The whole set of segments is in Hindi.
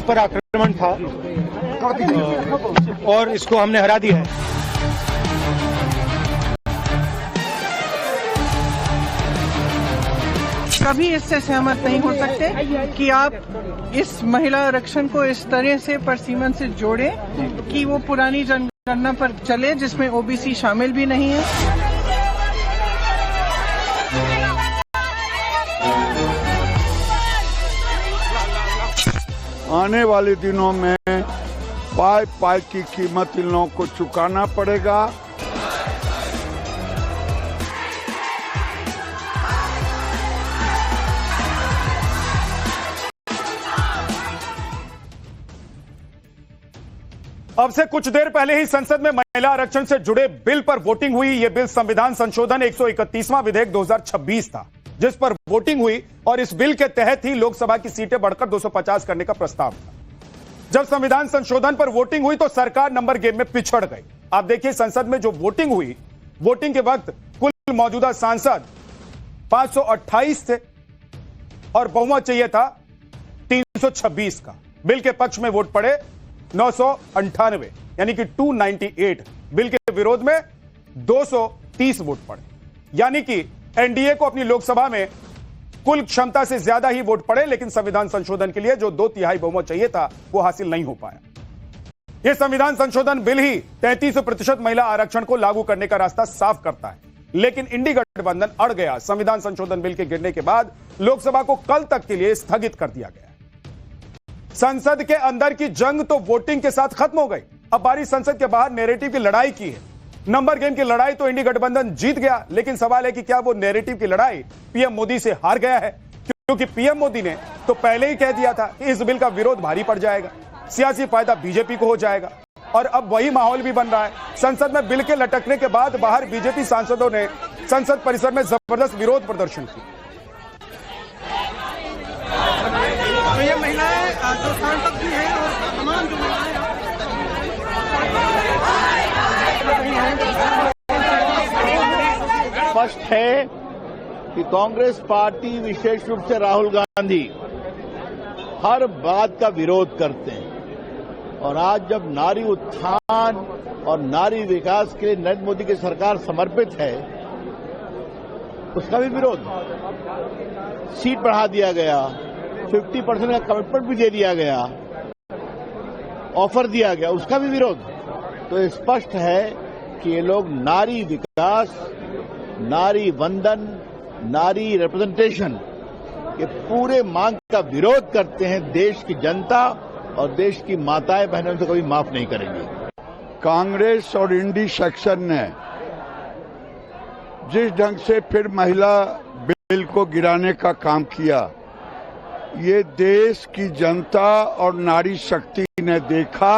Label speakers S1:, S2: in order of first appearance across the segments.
S1: ऊपर आक्रमण था और इसको हमने हरा दिया है।
S2: कभी इससे सहमत नहीं हो सकते कि आप इस महिला आरक्षण को इस तरह से परसीमन से जोड़ें कि वो पुरानी जनगणना पर चले जिसमें ओबीसी शामिल भी नहीं है।
S3: आने वाले दिनों में पाई पाई की कीमत इन लोगों को चुकाना पड़ेगा।
S4: अब से कुछ देर पहले ही संसद में महिला आरक्षण से जुड़े बिल पर वोटिंग हुई। यह बिल संविधान संशोधन 131वां विधेयक 2026 था, जिस पर वोटिंग हुई और इस बिल के तहत ही लोकसभा की सीटें बढ़कर 250 करने का प्रस्ताव था। जब संविधान संशोधन पर वोटिंग हुई तो सरकार नंबर गेम में पिछड़ गई। आप देखिए संसद में जो वोटिंग हुई, वोटिंग के वक्त कुल मौजूदा सांसद 528 थे और बहुमत चाहिए था 326 का। बिल के पक्ष में वोट पड़े 998 यानी कि 298। बिल के विरोध में 230 वोट पड़े, यानी कि एनडीए को अपनी लोकसभा में कुल क्षमता से ज्यादा ही वोट पड़े, लेकिन संविधान संशोधन के लिए जो 2/3 बहुमत चाहिए था वो हासिल नहीं हो पाया। यह संविधान संशोधन बिल ही 33% महिला आरक्षण को लागू करने का रास्ता साफ करता है, लेकिन इंडी गठबंधन अड़ गया। संविधान संशोधन बिल के गिरने के बाद लोकसभा को कल तक के लिए स्थगित कर दिया गया। संसद के अंदर की जंग तो वोटिंग के साथ खत्म हो गई। अब बारी संसद के बाहर नैरेटिव की लड़ाई की है। नंबर गेम की लड़ाई तो इंडी गठबंधन जीत गया, लेकिन सवाल है कि क्या वो नैरेटिव की लड़ाई पीएम मोदी से हार गया है? क्योंकि पीएम मोदी ने तो पहले ही कह दिया था कि इस बिल का विरोध भारी पड़ जाएगा, सियासी फायदा बीजेपी को हो जाएगा, और अब वही माहौल भी बन रहा है। संसद में बिल के लटकने के बाद बाहर बीजेपी सांसदों ने संसद परिसर में जबरदस्त विरोध प्रदर्शन किया।
S2: तो ये महिलाएं जो सांसद भी हैं और तमाम जो महिलाएं
S5: स्पष्ट है कि कांग्रेस पार्टी, विशेष रूप से राहुल गांधी, हर बात का विरोध करते हैं। और आज जब नारी उत्थान और नारी विकास के लिए नरेंद्र मोदी की सरकार समर्पित है, उसका भी विरोध। सीट बढ़ा दिया गया, 50% का कमिटमेंट भी दे दिया गया, ऑफर दिया गया, उसका भी विरोध। तो स्पष्ट है कि ये लोग नारी विकास, नारी वंदन, नारी रिप्रेजेंटेशन के पूरे मांग का विरोध करते हैं। देश की जनता और देश की माताएं बहनों से कभी माफ नहीं करेंगी।
S3: कांग्रेस और इंडी सेक्शन ने जिस ढंग से फिर महिला बिल को गिराने का काम किया, ये देश की जनता और नारी शक्ति ने देखा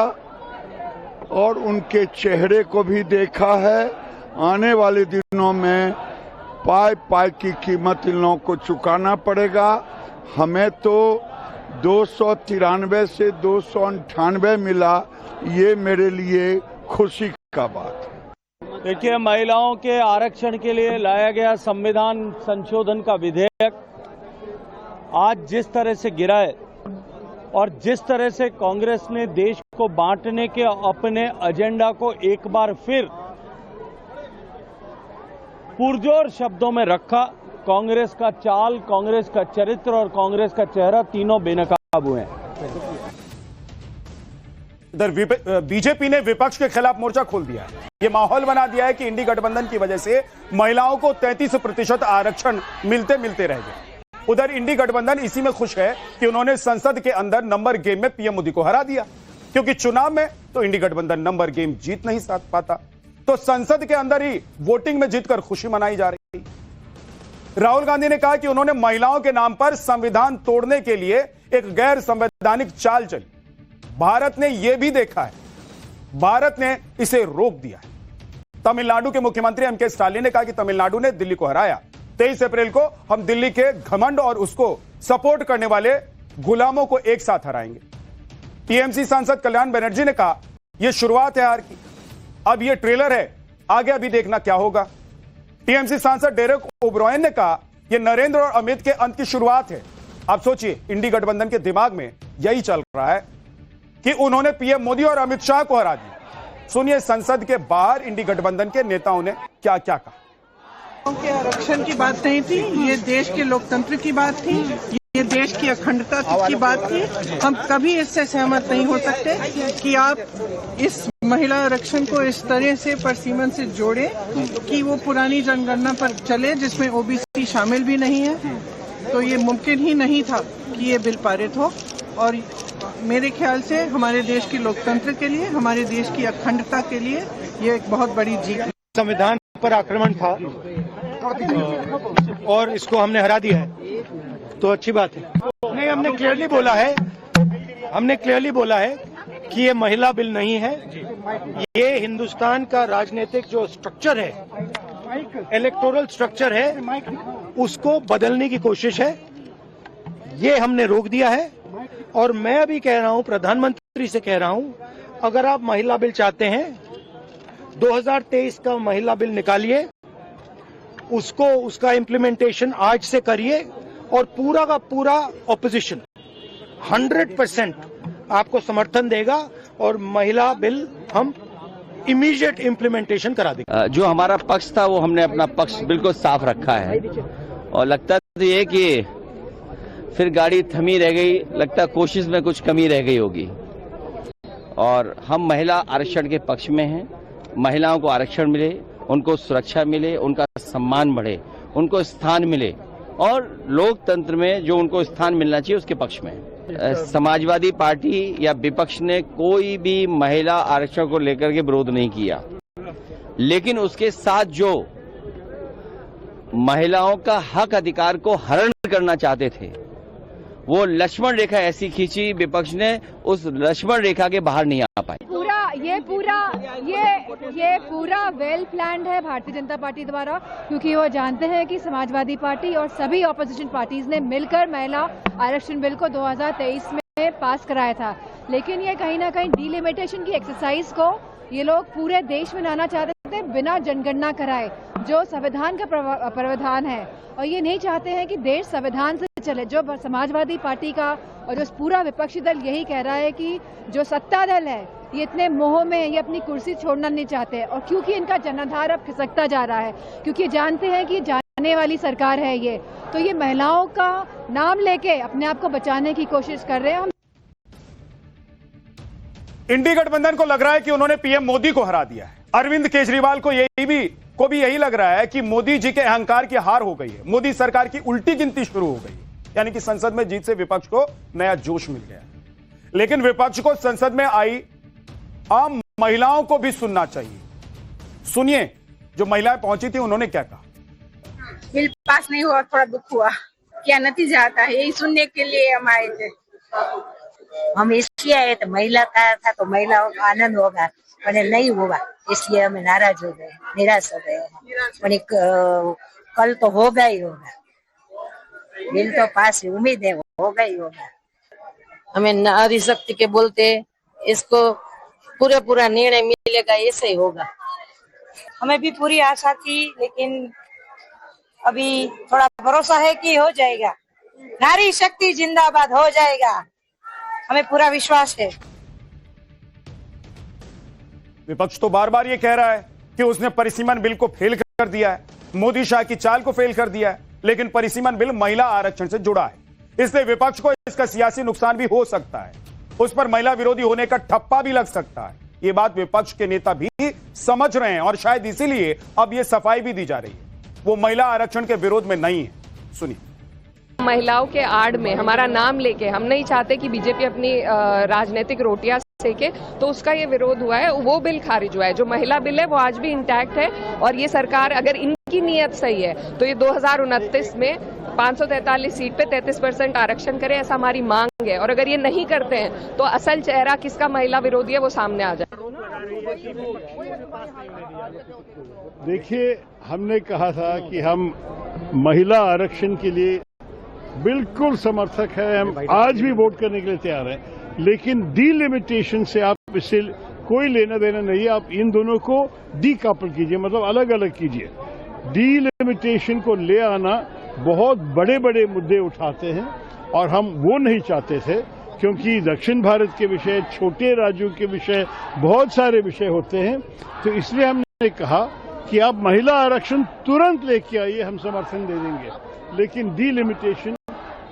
S3: और उनके चेहरे को भी देखा है। आने वाले दिनों में पाई पाई की कीमत इन लोगों को चुकाना पड़ेगा। हमें तो 293 से 298 मिला, ये मेरे लिए खुशी का बात है।
S6: देखिए, महिलाओं के आरक्षण के लिए लाया गया संविधान संशोधन का विधेयक आज जिस तरह से गिरा है और जिस तरह से कांग्रेस ने देश को बांटने के अपने एजेंडा को एक बार फिर पुरजोर शब्दों में रखा, कांग्रेस का चाल, कांग्रेस का चरित्र और कांग्रेस का चेहरा तीनों बेनकाब हुए हैं।
S4: इधर बीजेपी ने विपक्ष के खिलाफ मोर्चा खोल दिया है। ये माहौल बना दिया है कि इंडी गठबंधन की वजह से महिलाओं को 33% आरक्षण मिलते रह गए। उधर इंडी गठबंधन इसी में खुश है कि उन्होंने संसद के अंदर नंबर गेम में पीएम मोदी को हरा दिया, क्योंकि चुनाव में तो इंडी गठबंधन नंबर गेम जीत नहीं पाता, तो संसद के अंदर ही वोटिंग में जीतकर खुशी मनाई जा रही। राहुल गांधी ने कहा कि उन्होंने महिलाओं के नाम पर संविधान तोड़ने के लिए एक गैर संवैधानिक चाल चली। भारत ने यह भी देखा है, भारत ने इसे रोक दिया है। तमिलनाडु के मुख्यमंत्री एमके स्टालिन ने कहा कि तमिलनाडु ने दिल्ली को हराया। 23 अप्रैल को हम दिल्ली के घमंड और उसको सपोर्ट करने वाले गुलामों को एक साथ हराएंगे। टीएमसी सांसद कल्याण बनर्जी ने कहा यह शुरुआत है हार की, अब यह ट्रेलर है, आगे अभी देखना क्या होगा। टीएमसी सांसद डेरेक ओब्रायन ने कहा यह नरेंद्र और अमित के अंत की शुरुआत है। आप सोचिए, इंडी गठबंधन के दिमाग में यही चल रहा है कि उन्होंने पीएम मोदी और अमित शाह को हरा दिया। सुनिए संसद के बाहर इंडी गठबंधन के नेताओं ने क्या क्या कहा।
S2: के आरक्षण की बात नहीं थी, ये देश के लोकतंत्र की बात थी, ये देश की अखंडता की बात थी। हम कभी इससे सहमत नहीं हो सकते कि आप इस महिला आरक्षण को इस तरह से परसीमन से जोड़े कि वो पुरानी जनगणना पर चले जिसमें ओबीसी शामिल भी नहीं है। तो ये मुमकिन ही नहीं था कि ये बिल पारित हो, और मेरे ख्याल से हमारे देश के लोकतंत्र के लिए, हमारे देश की अखंडता के लिए ये एक बहुत बड़ी जीत है।
S1: संविधान पर आक्रमण था और इसको हमने हरा दिया है, तो अच्छी बात है। नहीं, हमने क्लियरली बोला है कि ये महिला बिल नहीं है। ये हिंदुस्तान का राजनीतिक जो स्ट्रक्चर है, इलेक्टोरल स्ट्रक्चर है, उसको बदलने की कोशिश है। ये हमने रोक दिया है। और मैं अभी कह रहा हूं, प्रधानमंत्री से कह रहा हूं, अगर आप महिला बिल चाहते हैं 2023 का महिला बिल निकालिए, उसका इम्प्लीमेंटेशन आज से करिए, और पूरा का पूरा ऑपोजिशन 100% आपको समर्थन देगा और महिला बिल हम इमीडिएट इम्प्लीमेंटेशन करा देंगे।
S7: जो हमारा पक्ष था वो हमने अपना पक्ष बिल्कुल साफ रखा है, और लगता तो ये कि फिर गाड़ी थमी रह गई, लगता कोशिश में कुछ कमी रह गई होगी। और हम महिला आरक्षण के पक्ष में हैं। महिलाओं को आरक्षण मिले, उनको सुरक्षा मिले, उनका सम्मान बढ़े, उनको स्थान मिले, और लोकतंत्र में जो उनको स्थान मिलना चाहिए उसके पक्ष में। समाजवादी पार्टी या विपक्ष ने कोई भी महिला आरक्षण को लेकर के विरोध नहीं किया, लेकिन उसके साथ जो महिलाओं का हक अधिकार को हरण करना चाहते थे, वो लक्ष्मण रेखा ऐसी खींची विपक्ष ने, उस लक्ष्मण रेखा के बाहर नहीं आ पाए।
S8: ये पूरा वेल प्लान्ड है भारतीय जनता पार्टी द्वारा, क्योंकि वो जानते हैं कि समाजवादी पार्टी और सभी ऑपोजिशन पार्टीज ने मिलकर महिला आरक्षण बिल को 2023 में पास कराया था। लेकिन ये कहीं ना कहीं डिलिमिटेशन की एक्सरसाइज को ये लोग पूरे देश में लाना चाहते थे बिना जनगणना कराए, जो संविधान का प्रावधान है। और ये नहीं चाहते हैं कि देश संविधान से चले। जो समाजवादी पार्टी का और जो पूरा विपक्षी दल यही कह रहा है कि जो सत्ता दल है ये इतने मोह में ये अपनी कुर्सी छोड़ना नहीं चाहते, और क्योंकि इनका जनाधार अब खिसकता जा रहा है, क्योंकि जानते हैं कि जाने वाली सरकार है ये, तो ये महिलाओं का नाम लेके अपने आप को बचाने की कोशिश कर रहे हैं।
S4: इंडी गठबंधन को लग रहा है कि उन्होंने पीएम मोदी को हरा दिया है। अरविंद केजरीवाल को भी यही लग रहा है कि मोदी जी के अहंकार की हार हो गई है, मोदी सरकार की उल्टी गिनती शुरू हो गई है। यानी कि संसद में जीत से विपक्ष को नया जोश मिल गया। लेकिन विपक्ष को संसद में आई आम महिलाओं को भी सुनना चाहिए। सुनिए, जो महिलाएं पहुंची थी उन्होंने क्या कहा।
S9: बिल पास नहीं हुआ, थोड़ा दुख हुआ। क्या नतीजा आता है यही सुनने के लिए हम आए थे।
S10: हम इसलिए आए थे, महिला का था तो महिलाओं का आनंद होगा, पर नहीं होगा, इसलिए हम नाराज हो गए, निराश हो गए। कल तो होगा ही होगा, बिल तो पास है, उम्मीद है होगा ही होगा।
S11: हमें नारी शक्ति के बोलते इसको पूरा निर्णय मिलेगा, ऐसे ही होगा।
S10: हमें भी पूरी आशा थी, लेकिन अभी थोड़ा भरोसा है कि हो जाएगा। नारी शक्ति जिंदाबाद, हो जाएगा, हमें पूरा विश्वास है।
S4: विपक्ष तो बार बार ये कह रहा है कि उसने परिसीमन बिल को फेल कर दिया है, मोदी शाह की चाल को फेल कर दिया है, लेकिन परिसीमन बिल महिला आरक्षण से जुड़ा है, इसलिए विपक्ष को इसका सियासी नुकसान भी हो सकता है, उस पर महिला विरोधी होने का ठप्पा भी लग सकता है। ये बात विपक्ष के नेता भी समझ रहे हैं, और शायद इसीलिए अब ये सफाई भी दी जा रही है, वो महिला आरक्षण के विरोध में नहीं है। सुनिए।
S12: महिलाओं के आड़ में हमारा नाम लेके हम नहीं चाहते कि बीजेपी अपनी राजनीतिक रोटियां सेके, तो उसका ये विरोध हुआ है, वो बिल खारिज हुआ है। जो महिला बिल है वो आज भी इंटैक्ट है, और ये सरकार अगर इनकी नीयत सही है तो ये 2029 में 543 सीट पे 33% आरक्षण करे, ऐसा हमारी मांग है। और अगर ये नहीं करते हैं तो असल चेहरा किसका महिला विरोधी है वो सामने आ जाए।
S13: देखिए, हमने कहा था कि हम महिला आरक्षण के लिए बिल्कुल समर्थक है, हम आज भी वोट करने के लिए तैयार हैं, लेकिन डिलिमिटेशन से आप इससे कोई लेना देना नहीं है। आप इन दोनों को डीकपल कीजिए, मतलब अलग अलग कीजिए। डिलिमिटेशन को ले आना बहुत बड़े बड़े मुद्दे उठाते हैं, और हम वो नहीं चाहते थे क्योंकि दक्षिण भारत के विषय, छोटे राज्यों के विषय, बहुत सारे विषय होते हैं। तो इसलिए हमने कहा कि आप महिला आरक्षण तुरंत लेके आइए, हम समर्थन दे देंगे, लेकिन डिलिमिटेशन,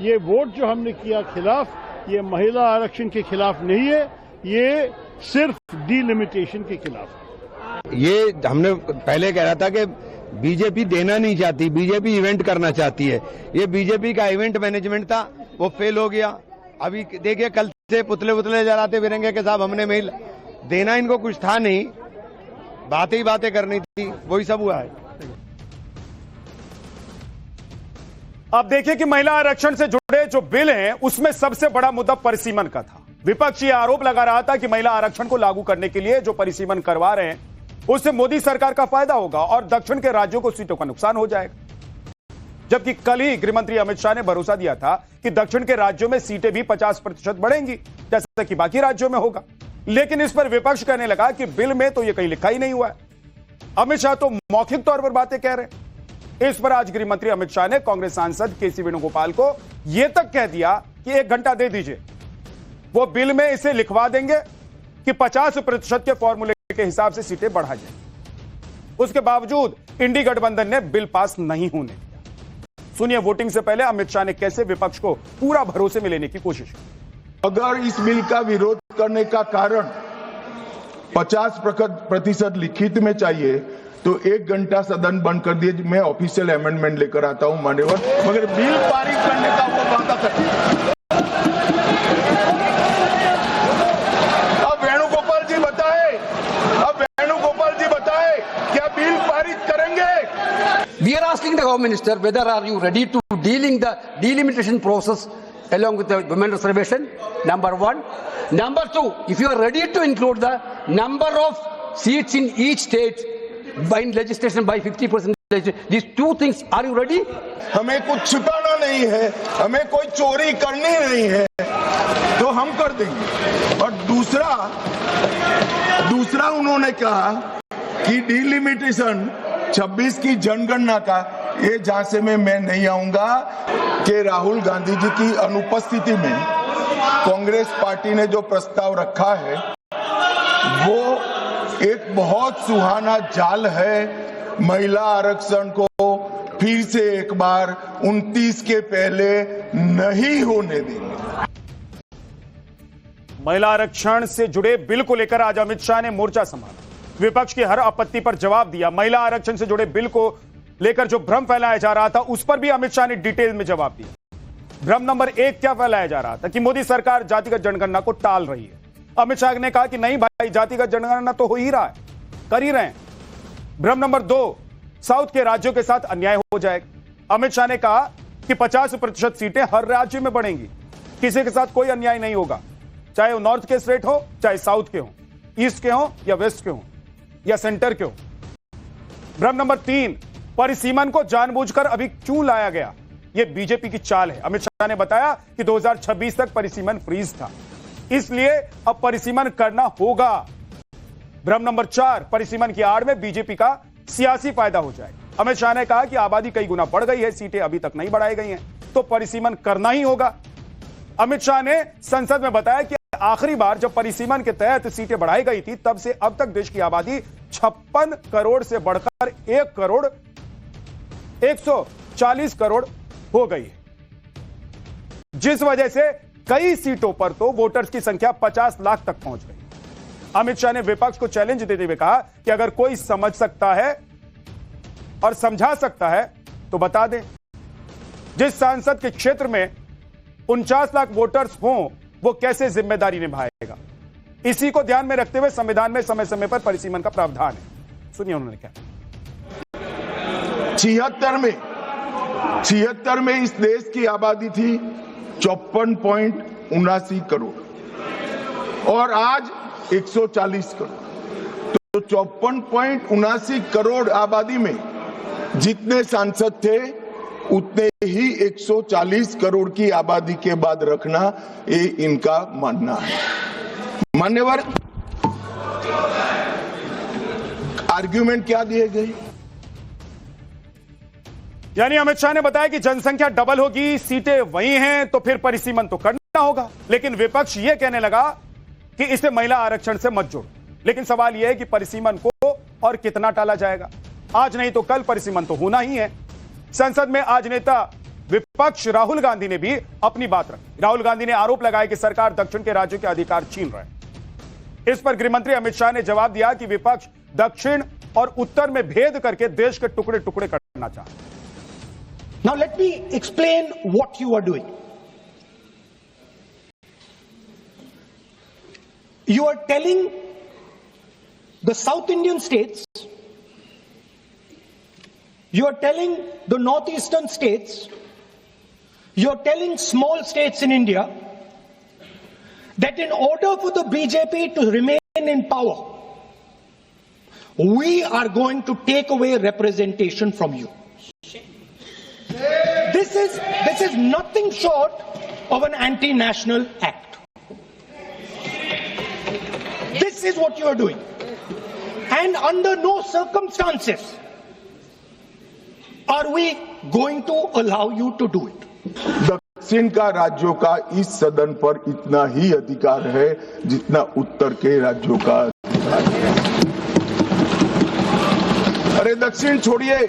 S13: ये वोट जो हमने किया खिलाफ, ये महिला आरक्षण के खिलाफ नहीं है, ये सिर्फ डिलिमिटेशन के खिलाफ।
S14: ये हमने पहले कह रहा था कि बीजेपी देना नहीं चाहती, बीजेपी इवेंट करना चाहती है। ये बीजेपी का इवेंट मैनेजमेंट था, वो फेल हो गया। अभी देखिए कल से पुतले जलाते फिरेंगे कि साहब हमने मेल देना, इनको कुछ था नहीं, बातें ही बातें करनी थी, वही सब हुआ है।
S4: अब देखिए कि महिला आरक्षण से जुड़े जो बिल हैं उसमें सबसे बड़ा मुद्दा परिसीमन का था। विपक्ष ये आरोप लगा रहा था कि महिला आरक्षण को लागू करने के लिए जो परिसीमन करवा रहे हैं उससे मोदी सरकार का फायदा होगा और दक्षिण के राज्यों को सीटों का नुकसान हो जाएगा। जबकि कल ही गृहमंत्री अमित शाह ने भरोसा दिया था कि दक्षिण के राज्यों में सीटें भी 50% बढ़ेंगी जैसा कि बाकी राज्यों में होगा। लेकिन इस पर विपक्ष कहने लगा कि बिल में तो यह कहीं लिखा ही नहीं हुआ है। अमित शाह तो मौखिक तौर पर बातें कह रहे हैं। इस पर आज गृहमंत्री अमित शाह ने कांग्रेस सांसद केसी वेणुगोपाल को यह तक कह दिया कि 1 घंटा दे दीजिए, वो बिल में इसे लिखवा देंगे कि 50% के फॉर्मूले के हिसाब से सीटें बढ़ा जाए। उसके बावजूद इंडी गठबंधन ने बिल पास नहीं होने दिया। सुनिए वोटिंग से पहले अमित शाह ने कैसे विपक्ष को पूरा भरोसे में लेने की कोशिश की।
S5: अगर इस बिल का विरोध करने का कारण 50% लिखित में चाहिए तो 1 घंटा सदन बंद कर दिए, मैं ऑफिशियल अमेंडमेंट लेकर आता हूं मान्यवर, मगर बिल पारित करने का वो वादा करते। अब वेणुगोपाल जी बताए क्या बिल पारित करेंगे?
S15: We are asking the Home Minister whether are you ready to dealing the delimitation process along with the women reservation, number 1. Number 2, if you are ready to include the number of seats in each state by legislation by 50%, these 2 things, are you ready?
S5: हमें कुछ छुपाना नहीं है, हमें कोई चोरी करनी नहीं है, तो हम कर देंगे। और दूसरा उन्होंने कहा कि डिलिमिटेशन 26 की जनगणना का, ये झांसे में मैं नहीं आऊंगा कि राहुल गांधी जी की अनुपस्थिति में कांग्रेस पार्टी ने जो प्रस्ताव रखा है वो एक बहुत सुहाना जाल है। महिला आरक्षण को फिर से एक बार 29 के पहले नहीं होने देंगे।
S4: महिला आरक्षण से जुड़े बिल को लेकर आज अमित शाह ने मोर्चा संभाला, विपक्ष की हर आपत्ति पर जवाब दिया। महिला आरक्षण से जुड़े बिल को लेकर जो भ्रम फैलाया जा रहा था उस पर भी अमित शाह ने डिटेल में जवाब दिया। भ्रम नंबर 1 क्या फैलाया जा रहा था कि मोदी सरकार जातिगत जनगणना को टाल रही है। अमित शाह ने कहा कि नहीं भाई, जातिगत जनगणना तो हो ही रहा है, कर ही रहे हैं। भ्रम नंबर 2, साउथ के राज्यों के साथ अन्याय हो जाएगा। अमित शाह ने कहा कि 50% सीटें हर राज्य में बढ़ेंगी, किसी के साथ कोई अन्याय नहीं होगा, चाहे वो नॉर्थ के स्टेट हो, चाहे साउथ के हो, ईस्ट के हो या वेस्ट के हो या सेंटर के हो। भ्रम नंबर 3, परिसीमन को जानबूझकर अभी क्यों लाया गया, यह बीजेपी की चाल है। अमित शाह ने बताया कि 2026 तक परिसीमन फ्रीज था, इसलिए अब परिसीमन करना होगा। भ्रम नंबर 4, परिसीमन की आड़ में बीजेपी का सियासी फायदा हो जाएगा। अमित शाह ने कहा कि आबादी कई गुना बढ़ गई है, सीटें अभी तक नहीं बढ़ाई गई हैं, तो परिसीमन करना ही होगा। अमित शाह ने संसद में बताया कि आखिरी बार जब परिसीमन के तहत सीटें बढ़ाई गई थी तब से अब तक देश की आबादी 56 करोड़ से बढ़कर 1,140 करोड़ हो गई है, जिस वजह से कई सीटों पर तो वोटर्स की संख्या 50 लाख तक पहुंच गई। अमित शाह ने विपक्ष को चैलेंज देते हुए कहा कि अगर कोई समझ सकता है और समझा सकता है तो बता दें। जिस सांसद के क्षेत्र में 49 लाख वोटर्स हों वो कैसे जिम्मेदारी निभाएगा। इसी को ध्यान में रखते हुए संविधान में समय समय पर परिसीमन का प्रावधान है। सुनिए उन्होंने क्या।
S5: 76 में इस देश की आबादी थी 54.79 करोड़ और आज 140 करोड़। तो 54.79 करोड़ आबादी में जितने सांसद थे उतने ही 140 करोड़ की आबादी के बाद रखना ये इनका मानना है। मान्यवर, आर्ग्यूमेंट क्या दिए गए?
S4: यानी अमित शाह ने बताया कि जनसंख्या डबल होगी, सीटें वही हैं, तो फिर परिसीमन तो करना होगा, लेकिन विपक्ष यह कहने लगा कि इसे महिला आरक्षण से मत जोड़ो। लेकिन सवाल यह है कि परिसीमन को और कितना टाला जाएगा। आज नहीं तो कल परिसीमन तो होना ही है। संसद में आज नेता विपक्ष राहुल गांधी ने भी अपनी बात रखी। राहुल गांधी ने आरोप लगाया कि सरकार दक्षिण के राज्यों के अधिकार छीन रहे हैं। इस पर गृहमंत्री अमित शाह ने जवाब दिया कि विपक्ष दक्षिण और उत्तर में भेद करके देश के टुकड़े टुकड़े करना चाहता है।
S1: Now let me explain what you are doing. You are telling the South Indian states, you are telling the northeastern states, you are telling small states in India that in order for the BJP to remain in power, we are going to take away representation from you. This is nothing short of an anti-national act. This is what you are doing. And under no circumstances are we going to allow you to do it.
S5: दक्षिण का राज्यों का इस सदन पर इतना ही अधिकार है जितना उत्तर के राज्यों का अधिकार है। अरे दक्षिण छोड़िए,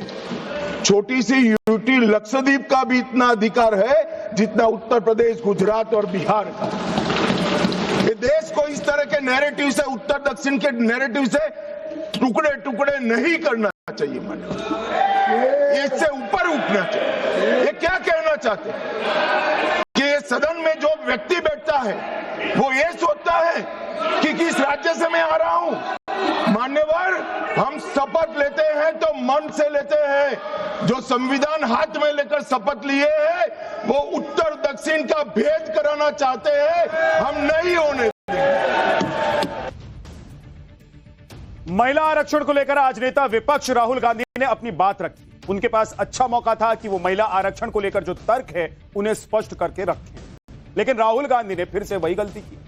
S5: छोटी सी यूटी लक्षद्वीप का भी इतना अधिकार है जितना उत्तर प्रदेश, गुजरात और बिहार का। ये देश को इस तरह के नैरेटिव से, उत्तर दक्षिण के नैरेटिव से टुकड़े टुकड़े नहीं करना चाहिए। ये इससे ऊपर उठना चाहिए। ये क्या कहना चाहते हैं कि ये सदन में जो व्यक्ति बैठता है वो ये सोचता है कि किस राज्य से मैं आ रहा हूं। मान्यवर, हम शपथ लेते हैं तो मन से लेते हैं। जो संविधान हाथ में लेकर शपथ लिए हैं वो उत्तर दक्षिण का भेद कराना चाहते हैं, हम नहीं होने देंगे।
S4: महिला आरक्षण को लेकर आज नेता विपक्ष राहुल गांधी ने अपनी बात रखी। उनके पास अच्छा मौका था कि वो महिला आरक्षण को लेकर जो तर्क है उन्हें स्पष्ट करके रखें, लेकिन राहुल गांधी ने फिर से वही गलती की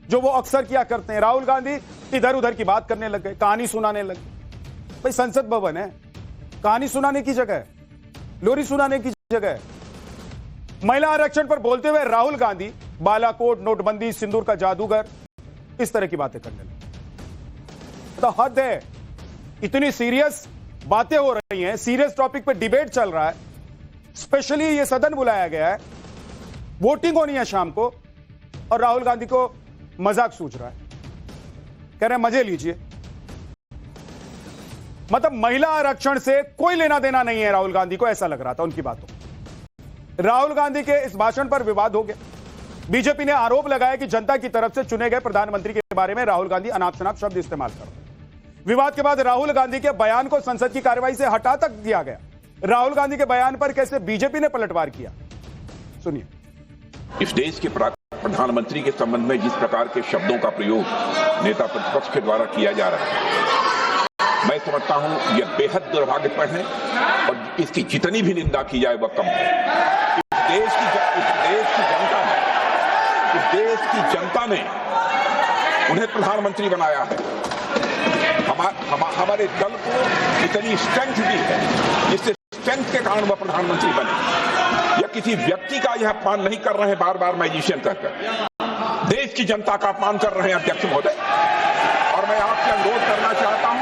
S4: जो वो अक्सर किया करते हैं। राहुल गांधी इधर उधर की बात करने लग गए, कहानी सुनाने लगे। भाई संसद भवन है, कहानी सुनाने की जगह है, लोरी सुनाने की जगह है। महिला आरक्षण पर बोलते हुए राहुल गांधी बालाकोट, नोटबंदी, सिंदूर का जादूगर, इस तरह की बातें करने लगे। तो हद है, इतनी सीरियस बातें हो रही हैं, सीरियस टॉपिक पे डिबेट चल रहा है, स्पेशली ये सदन बुलाया गया है, वोटिंग होनी है शाम को, और राहुल गांधी को मजाक सूझ रहा है, कह रहे हैं मजे लीजिए। मतलब महिला आरक्षण से कोई लेना देना नहीं है राहुल गांधी को, ऐसा लग रहा था उनकी बातों। राहुल गांधी के इस भाषण पर विवाद हो गया। बीजेपी ने आरोप लगाया कि जनता की तरफ से चुने गए प्रधानमंत्री के बारे में राहुल गांधी अनाप शनाप शब्द इस्तेमाल कर रहे हैं। विवाद के बाद राहुल गांधी के बयान को संसद की कार्रवाई से हटा तक दिया गया। राहुल गांधी के बयान पर कैसे बीजेपी ने पलटवार किया, सुनिए।
S16: इस देश के प्रधानमंत्री के संबंध में जिस प्रकार के शब्दों का प्रयोग नेता प्रतिपक्ष के द्वारा किया जा रहा है, मैं समझता हूं यह बेहद दुर्भाग्यपूर्ण है और इसकी जितनी भी निंदा की जाए वह कम है। इस देश की जनता ने उन्हें प्रधानमंत्री बनाया है। हमारे दल को इतनी स्ट्रेंथ दी है जिससे स्ट्रेंथ के कारण वह प्रधानमंत्री बने। या किसी व्यक्ति का यह अपमान नहीं कर रहे हैं बार बार मैजिशियन कहकर, देश की जनता का अपमान कर रहे हैं अध्यक्ष महोदय। और मैं आपसे अनुरोध करना चाहता हूं,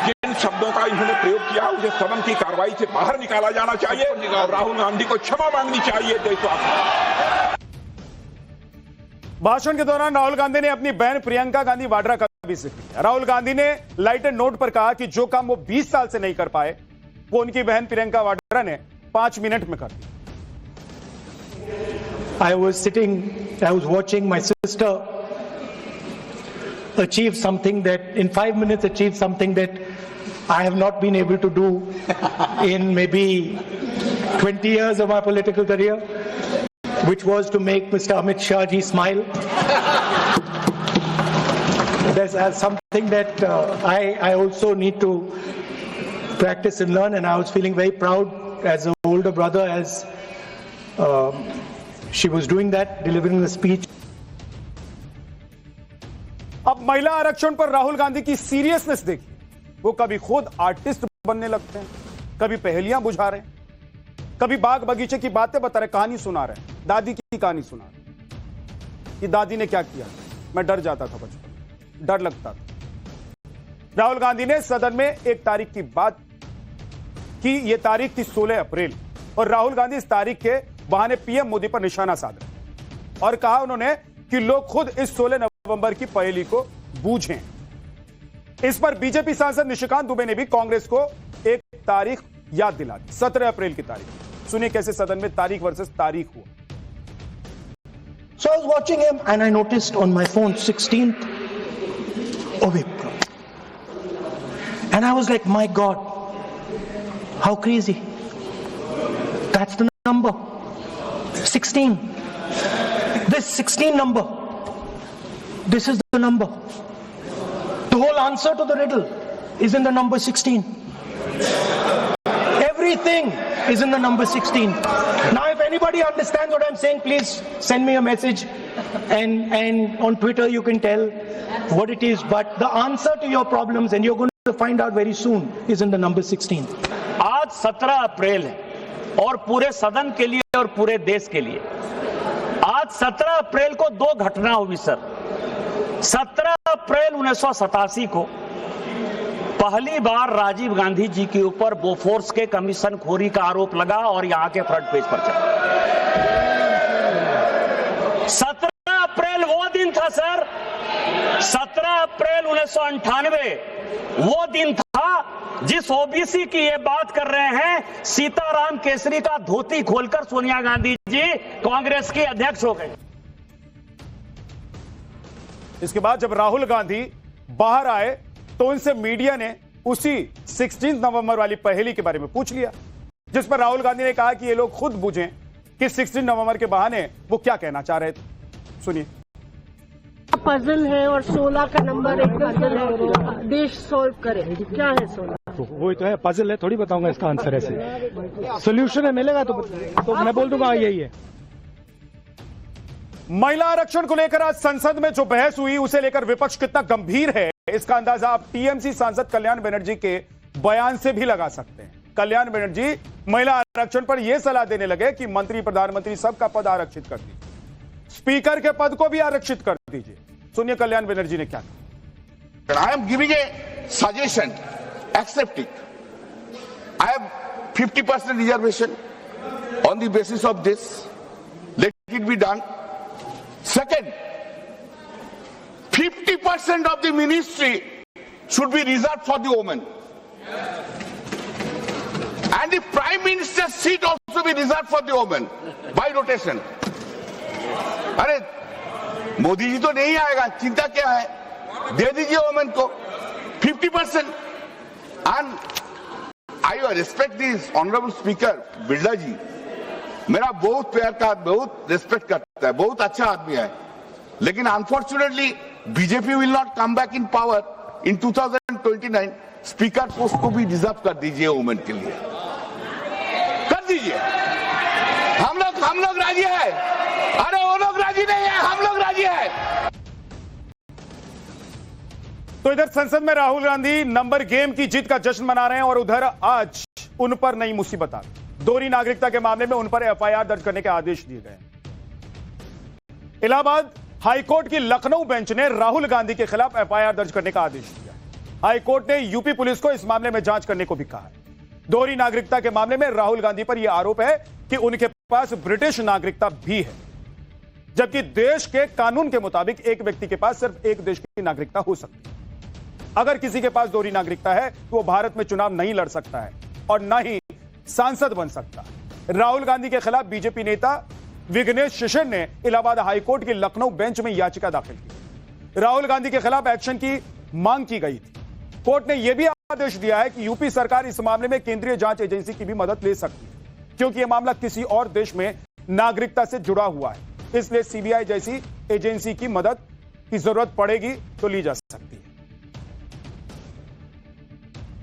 S16: जिन शब्दों का इन्होंने प्रयोग किया उसे सदन की कार्रवाई से बाहर निकाला जाना चाहिए और राहुल गांधी को क्षमा मांगनी चाहिए देशवासियों।
S4: भाषण के दौरान राहुल गांधी ने अपनी बहन प्रियंका गांधी वाड्रा का भी जिक्र किया। राहुल गांधी ने लाइटर नोट पर कहा कि जो काम वो 20 साल से नहीं कर पाए वो उनकी बहन प्रियंका वाड्रा ने 5 मिनट में कर दिया।
S1: I was watching my sister achieve something that in 5 minutes achieve something that I have not been able to do in maybe 20 years of my political career, which was to make Mr. Amit Shah ji smile. There's something that I also need to practice and learn, and I was feeling very proud as an older brother as she was doing that, delivering the speech.
S4: अब महिला आरक्षण पर राहुल गांधी की सीरियसनेस देखिए। वो कभी खुद आर्टिस्ट बनने लगते हैं, कभी पहेलियां बुझा रहे हैं, कभी बाग बगीचे की बातें बता रहे, कहानी सुना रहे, दादी की कहानी सुना रहे। कि दादी ने क्या किया, मैं डर जाता था बचपन, डर लगता था। राहुल गांधी ने सदन में एक तारीख की बात की, यह तारीख थी 16 अप्रैल, और राहुल गांधी इस तारीख के बहाने पीएम मोदी पर निशाना साध रहे और कहा उन्होंने कि लोग खुद इस 16 नवंबर की पहेली को बूझें। इस पर बीजेपी सांसद निशिकांत दुबे ने भी कांग्रेस को एक तारीख याद दिला दी, 17 अप्रैल की तारीख। सुनिए कैसे सदन में तारीख वर्सेस तारीख हुआ।
S1: So I was watching him and I noticed on my phone 16th of April. And I was like, my God, how crazy. That's the number. 16. This 16 number. This is the number. The whole answer to the riddle is in the number 16. Everything is in the number 16. Now, if anybody understands what I'm saying, please send me a message, and on Twitter you can tell what it is. But the answer to your problems, and you're going to find out very soon, is in the number 16.
S6: आज 17 अप्रैल है और पूरे सदन के लिए और पूरे देश के लिए आज 17 अप्रैल को दो घटना हुई सर। 17 अप्रैल 1987 को पहली बार राजीव गांधी जी के ऊपर बोफोर्स के कमीशन खोरी का आरोप लगा और यहां के फ्रंट पेज पर चला। 17 अप्रैल वो दिन था सर, 17 अप्रैल 1998 वो दिन था जिस ओबीसी की ये बात कर रहे हैं, सीताराम केसरी का धोती खोलकर सोनिया गांधी जी कांग्रेस की अध्यक्ष हो गए।
S4: इसके बाद जब राहुल गांधी बाहर आए तो उनसे मीडिया ने उसी 16 नवंबर वाली पहेली के बारे में पूछ लिया, जिस पर राहुल गांधी ने कहा कि ये लोग खुद बूझें कि 16 नवंबर के बहाने वो क्या कहना चाह रहे थे। सुनिए।
S11: पजल है और 16 का नंबर एक पजल है, देश सॉल्व करे, क्या है 16?
S1: तो वही तो है, पजल है, थोड़ी बताऊंगा इसका आंसर ऐसे। सोल्यूशन है, मिलेगा तो मैं बोल दूंगा यही है।
S4: महिला आरक्षण को लेकर आज संसद में जो बहस हुई उसे लेकर विपक्ष कितना गंभीर है, इसका अंदाजा आप टीएमसी सांसद कल्याण बनर्जी के बयान से भी लगा सकते हैं। कल्याण बनर्जी महिला आरक्षण पर यह सलाह देने लगे कि मंत्री प्रधानमंत्री सबका पद आरक्षित कर दीजिए, स्पीकर के पद को भी आरक्षित कर दीजिए। सुनिए कल्याण बनर्जी ने क्या कहा।
S5: I am giving a suggestion, accept it. I have 50% reservation on the basis of this, let it be done. Second, 50% of the ministry should be reserved for the women. And the prime minister's seat also be reserved for the women by rotation. अरे मोदी जी तो नहीं आएगा, चिंता क्या है, दे दीजिए वुमेन को 50%. And I respect this honorable speaker Birla जी, मेरा बहुत प्यार का, बहुत रिस्पेक्ट करता है, बहुत अच्छा आदमी है, लेकिन unfortunately BJP will not come back in power in 2029. Speaker post को भी रिजर्व कर दीजिए वुमेन के लिए, कर दीजिए। हम लोग राजी है। अरे वो लोग राजी नहीं है, हम लोग राजी है।
S4: तो इधर संसद में राहुल गांधी नंबर गेम की जीत का जश्न मना रहे हैं और उधर आज उन पर नई मुसीबत आ गई। दोहरी नागरिकता के मामले में उन पर एफआईआर दर्ज करने के आदेश दिए गए। इलाहाबाद हाईकोर्ट की लखनऊ बेंच ने राहुल गांधी के खिलाफ एफआईआर दर्ज करने का आदेश दिया। हाईकोर्ट ने यूपी पुलिस को इस मामले में जांच करने को भी कहा है। दोहरी नागरिकता के मामले में राहुल गांधी पर यह आरोप है कि उनके पास ब्रिटिश नागरिकता भी है, जबकि देश के कानून के मुताबिक एक व्यक्ति के पास सिर्फ एक देश की नागरिकता हो सकती है। अगर किसी के पास दोहरी नागरिकता है तो वो भारत में चुनाव नहीं लड़ सकता है और न ही सांसद बन सकता। राहुल गांधी के खिलाफ बीजेपी नेता विघ्नेश शिशिर ने इलाहाबाद हाईकोर्ट की लखनऊ बेंच में याचिका दाखिल की। राहुल गांधी के खिलाफ एक्शन की मांग की गई थी। कोर्ट ने यह भी आदेश दिया है कि यूपी सरकार इस मामले में केंद्रीय जांच एजेंसी की भी मदद ले सकती है, क्योंकि यह मामला किसी और देश में नागरिकता से जुड़ा हुआ है। इसलिए सीबीआई जैसी एजेंसी की मदद की जरूरत पड़ेगी तो ली जा सकती है।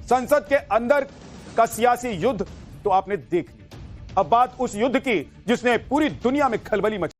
S4: संसद के अंदर का सियासी युद्ध तो आपने देख लिया, अब बात उस युद्ध की जिसने पूरी दुनिया में खलबली मचा